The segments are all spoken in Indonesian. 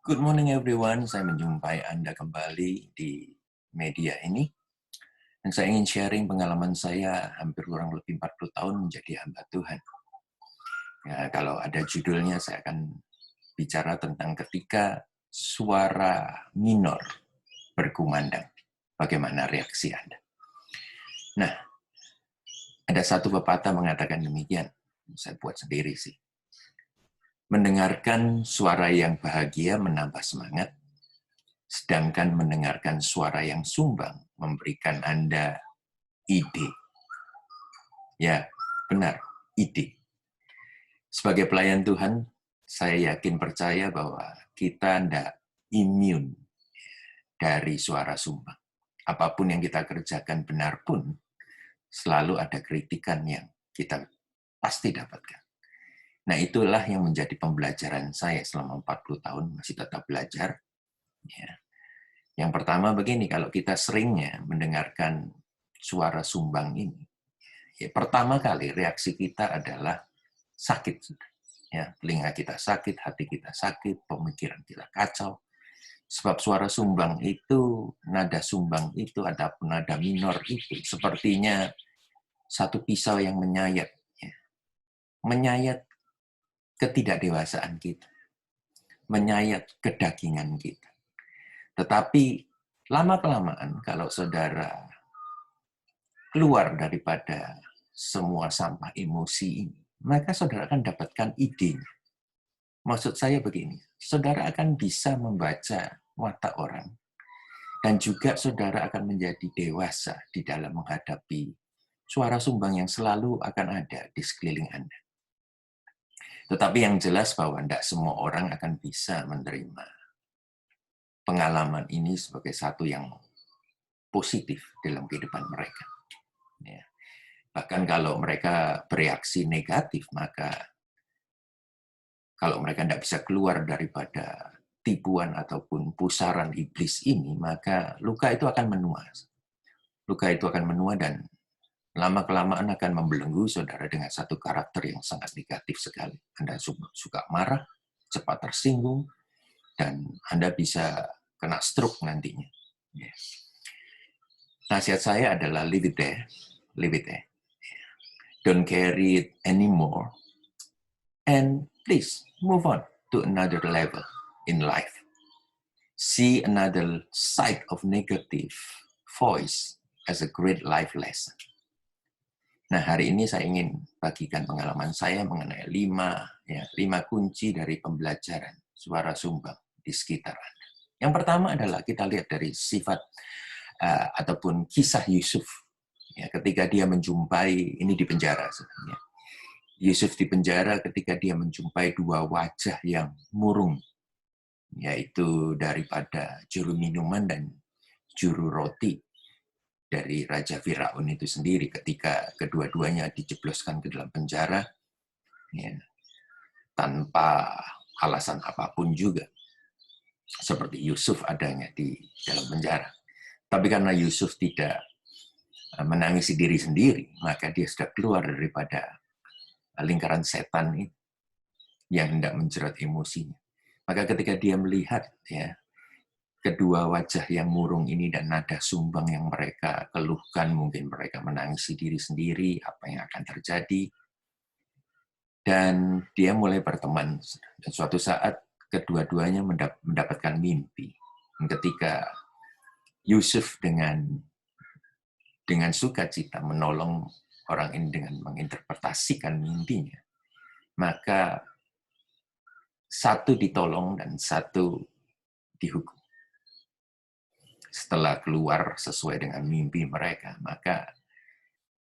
Good morning everyone, saya menjumpai Anda kembali di media ini. Dan saya ingin sharing pengalaman saya hampir kurang lebih 40 tahun menjadi hamba Tuhan. Ya, kalau ada judulnya saya akan bicara tentang ketika suara minor berkumandang. Bagaimana reaksi Anda? Nah, ada satu pepatah mengatakan demikian. Saya buat sendiri sih. Mendengarkan suara yang bahagia menambah semangat, sedangkan mendengarkan suara yang sumbang memberikan Anda ide. Ya, benar, ide. Sebagai pelayan Tuhan, saya yakin percaya bahwa kita tidak imun dari suara sumbang. Apapun yang kita kerjakan benar pun, selalu ada kritikan yang kita pasti dapatkan. Nah, itulah yang menjadi pembelajaran saya selama 40 tahun, masih tetap belajar. Ya. Yang pertama begini, kalau kita seringnya mendengarkan suara sumbang ini, ya, pertama kali reaksi kita adalah sakit. Ya, telinga kita sakit, hati kita sakit, pemikiran kita kacau. Sebab suara sumbang itu, nada sumbang itu, ataupun nada minor itu, sepertinya satu pisau yang menyayat. Ya. Menyayat ketidakdewasaan kita. Menyayat kedagingan kita. Tetapi lama-kelamaan kalau saudara keluar daripada semua sampah emosi ini, maka saudara akan dapatkan idenya. Maksud saya begini, saudara akan bisa membaca watak orang, dan juga saudara akan menjadi dewasa di dalam menghadapi suara sumbang yang selalu akan ada di sekeliling Anda. Tetapi yang jelas bahwa tidak semua orang akan bisa menerima pengalaman ini sebagai satu yang positif dalam kehidupan mereka. Ya. Bahkan kalau mereka bereaksi negatif, maka kalau mereka tidak bisa keluar daripada tipuan ataupun pusaran iblis ini, maka luka itu akan menua. Luka itu akan menua dan lama-kelamaan akan membelenggu saudara dengan satu karakter yang sangat negatif sekali. Anda suka marah, cepat tersinggung, dan Anda bisa kena stroke nantinya. Yeah. Nasihat saya adalah leave it there. Leave it there. Don't carry it anymore. And please, move on to another level in life. See another side of negative voice as a great life lesson. Nah, hari ini saya ingin bagikan pengalaman saya mengenai 5 kunci dari pembelajaran suara sumbang di sekitar Anda. Yang pertama adalah kita lihat dari sifat ataupun kisah Yusuf. Ya, ketika dia menjumpai, ini di penjara sebenarnya. Yusuf di penjara ketika dia menjumpai dua wajah yang murung, yaitu daripada juru minuman dan juru roti dari Raja Firaun itu sendiri. Ketika kedua-duanya dijebloskan ke dalam penjara, ya, tanpa alasan apapun juga, seperti Yusuf adanya di dalam penjara. Tapi karena Yusuf tidak menangisi diri sendiri, maka dia sudah keluar daripada lingkaran setan ini yang hendak menjerat emosinya. Maka ketika dia melihat, ya, kedua wajah yang murung ini dan nada sumbang yang mereka keluhkan, mungkin mereka menangisi diri sendiri, apa yang akan terjadi. Dan dia mulai berteman. Dan suatu saat kedua-duanya mendapatkan mimpi. Dan ketika Yusuf dengan sukacita menolong orang ini dengan menginterpretasikan mimpinya, maka satu ditolong dan satu dihukum. Setelah keluar sesuai dengan mimpi mereka, maka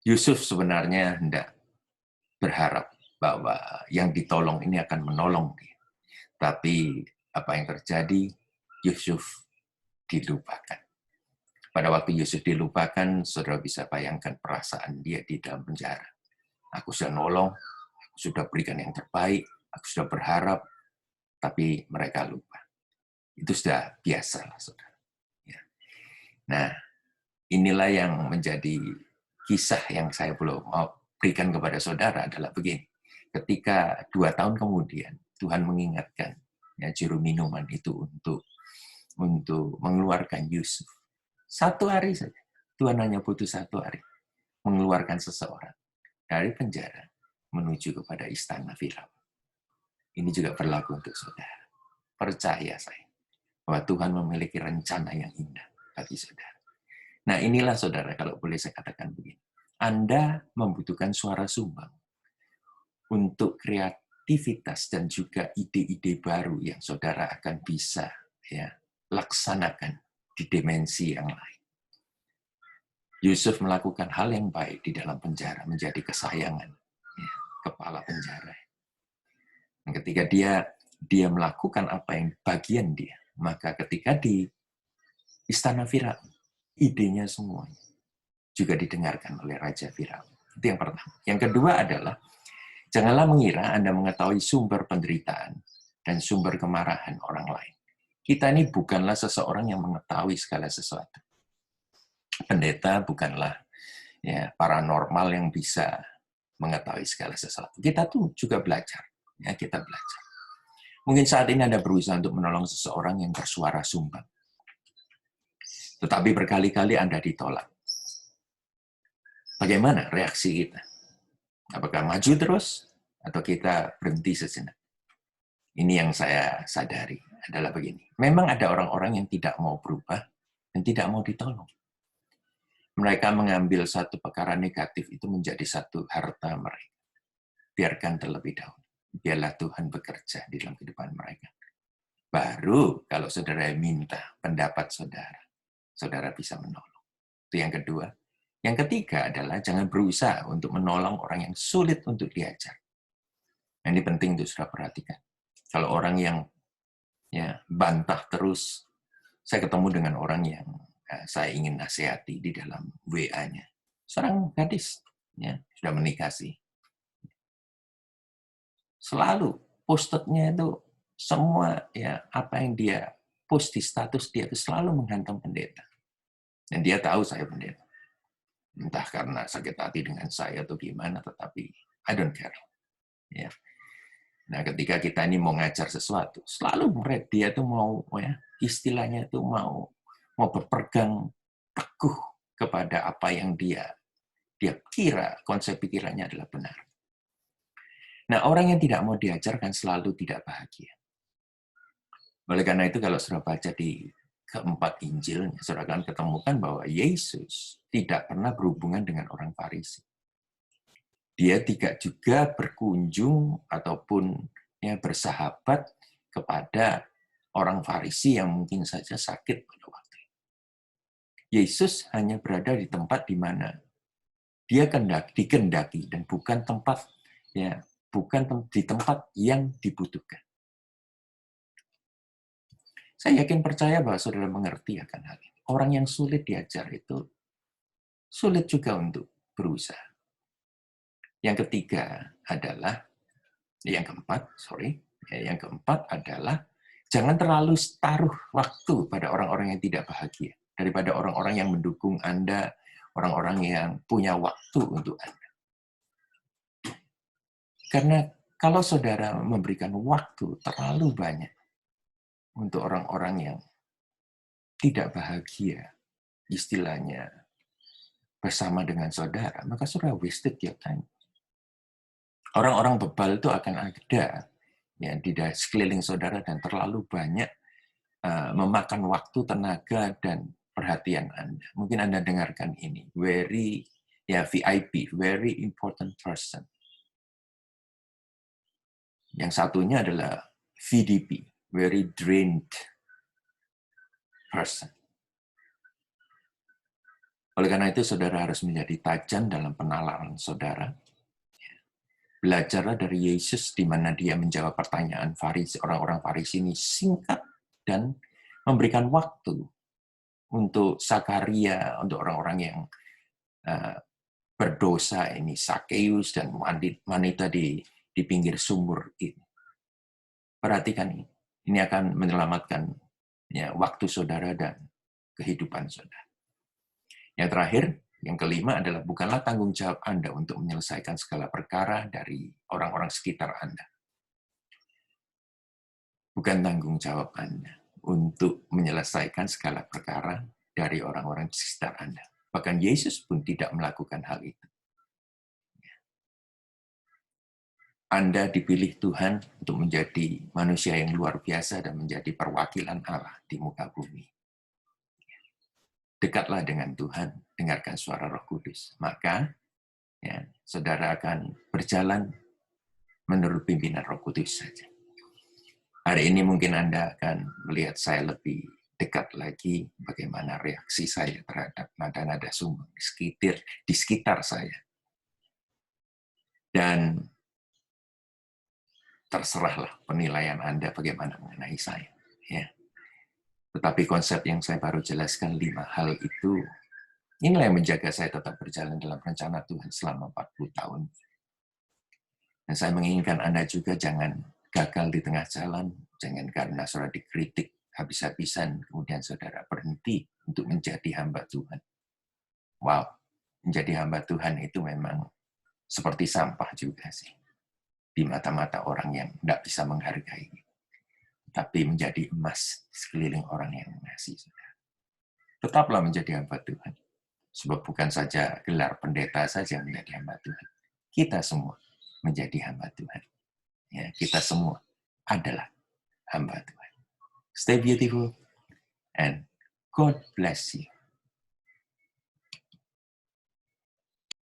Yusuf sebenarnya hendak berharap bahwa yang ditolong ini akan menolong dia. Tapi apa yang terjadi? Yusuf dilupakan. Pada waktu Yusuf dilupakan, saudara bisa bayangkan perasaan dia di dalam penjara. Aku sudah nolong, aku sudah berikan yang terbaik, aku sudah berharap, tapi mereka lupa. Itu sudah biasa, saudara. Nah, inilah yang menjadi kisah yang saya belum mau berikan kepada saudara adalah begini. Ketika 2 tahun kemudian, Tuhan mengingatkan ya, juru minuman itu untuk mengeluarkan Yusuf. 1 hari saja. Tuhan hanya butuh 1 hari mengeluarkan seseorang dari penjara menuju kepada istana Firaun. Ini juga berlaku untuk saudara. Percaya saya bahwa Tuhan memiliki rencana yang indah bagi saudara. Nah, inilah saudara, kalau boleh saya katakan begini. Anda membutuhkan suara sumbang untuk kreativitas dan juga ide-ide baru yang saudara akan bisa ya laksanakan di dimensi yang lain. Yusuf melakukan hal yang baik di dalam penjara, menjadi kesayangan ya, kepala penjara. Dan ketika dia melakukan apa yang bagian dia, maka ketika di istana Firaun, idenya semua juga didengarkan oleh Raja Firaun. Itu yang pertama. Yang kedua adalah, janganlah mengira Anda mengetahui sumber penderitaan dan sumber kemarahan orang lain. Kita ini bukanlah seseorang yang mengetahui segala sesuatu. Pendeta bukanlah ya paranormal yang bisa mengetahui segala sesuatu. Kita tuh juga belajar. Ya, kita belajar. Mungkin saat ini Anda berusaha untuk menolong seseorang yang bersuara sumbang. Tetapi berkali-kali Anda ditolak. Bagaimana reaksi kita? Apakah maju terus atau kita berhenti sejenak? Ini yang saya sadari adalah begini. Memang ada orang-orang yang tidak mau berubah dan tidak mau ditolong. Mereka mengambil satu perkara negatif itu menjadi satu harta mereka. Biarkan terlebih dahulu. Biarlah Tuhan bekerja di dalam kehidupan mereka. Baru kalau saudara minta pendapat saudara, saudara bisa menolong. Itu yang kedua. Yang ketiga adalah jangan berusaha untuk menolong orang yang sulit untuk diajar. Ini penting untuk saudara perhatikan. Kalau orang yang ya bantah terus, saya ketemu dengan orang yang saya ingin nasihati di dalam WA-nya. Seorang gadis, ya, sudah menikah sih. Selalu postetnya itu semua ya apa yang dia post di status dia itu selalu menghantam pendeta. Dan dia tahu saya pendeta. Entah karena sakit hati dengan saya atau gimana, tetapi I don't care. Ya. Nah, ketika kita ini mau ngajar sesuatu, selalu dia tuh mau ya istilahnya itu mau berpegang teguh kepada apa yang dia kira, konsep pikirannya adalah benar. Nah, orang yang tidak mau diajarkan selalu tidak bahagia. Oleh karena itu, kalau saudara baca di keempat Injilnya, saudara akan ketemukan bahwa Yesus tidak pernah berhubungan dengan orang Farisi. Dia tidak juga berkunjung ataupun ya, bersahabat kepada orang Farisi yang mungkin saja sakit pada waktu itu. Yesus hanya berada di tempat di mana dia dikendaki dan bukan tempat ya bukan di tempat yang dibutuhkan. Saya yakin percaya bahwa saudara mengerti akan hal ini. Orang yang sulit diajar itu sulit juga untuk berusaha. Yang ketiga adalah, yang keempat adalah jangan terlalu taruh waktu pada orang-orang yang tidak bahagia daripada orang-orang yang mendukung Anda, orang-orang yang punya waktu untuk Anda. Karena kalau saudara memberikan waktu terlalu banyak untuk orang-orang yang tidak bahagia, istilahnya bersama dengan saudara, maka saudara wasted your time. Orang-orang bebal itu akan ada ya, di sekeliling saudara dan terlalu banyak memakan waktu, tenaga, dan perhatian Anda. Mungkin Anda dengarkan ini, VIP, very important person. Yang satunya adalah VDP, very drained person. Oleh karena itu, saudara harus menjadi tajam dalam penalaran saudara. Belajarlah dari Yesus di mana dia menjawab pertanyaan Farisi, orang-orang Farisi ini singkat dan memberikan waktu untuk Zakaria, untuk orang-orang yang berdosa ini, Sakeus dan wanita di pinggir sumur ini. Perhatikan ini. Ini akan menyelamatkan ya, waktu saudara dan kehidupan saudara. Yang terakhir, yang kelima adalah bukanlah tanggung jawab Anda untuk menyelesaikan segala perkara dari orang-orang sekitar Anda. bukan tanggung jawab Anda untuk menyelesaikan segala perkara dari orang-orang di sekitar Anda. Bahkan Yesus pun tidak melakukan hal itu. Anda dipilih Tuhan untuk menjadi manusia yang luar biasa dan menjadi perwakilan Allah di muka bumi. Dekatlah dengan Tuhan, dengarkan suara Roh Kudus. Maka ya, saudara akan berjalan menurut pimpinan Roh Kudus saja. Hari ini mungkin Anda akan melihat saya lebih dekat lagi bagaimana reaksi saya terhadap nada-nada sumbang di sekitar saya. Dan terserahlah penilaian Anda bagaimana mengenai saya. Ya. Tetapi konsep yang saya baru jelaskan 5 hal itu, inilah yang menjaga saya tetap berjalan dalam rencana Tuhan selama 40 tahun. Dan saya menginginkan Anda juga jangan gagal di tengah jalan, jangan karena saudara dikritik habis-habisan, kemudian saudara berhenti untuk menjadi hamba Tuhan. Wow, menjadi hamba Tuhan itu memang seperti sampah juga sih. Di mata-mata orang yang tidak bisa menghargai. Tapi menjadi emas sekeliling orang yang mengasihi saudara. Tetaplah menjadi hamba Tuhan. Sebab bukan saja gelar pendeta saja yang menjadi hamba Tuhan. Kita semua menjadi hamba Tuhan. Ya, kita semua adalah hamba Tuhan. Stay beautiful and God bless you.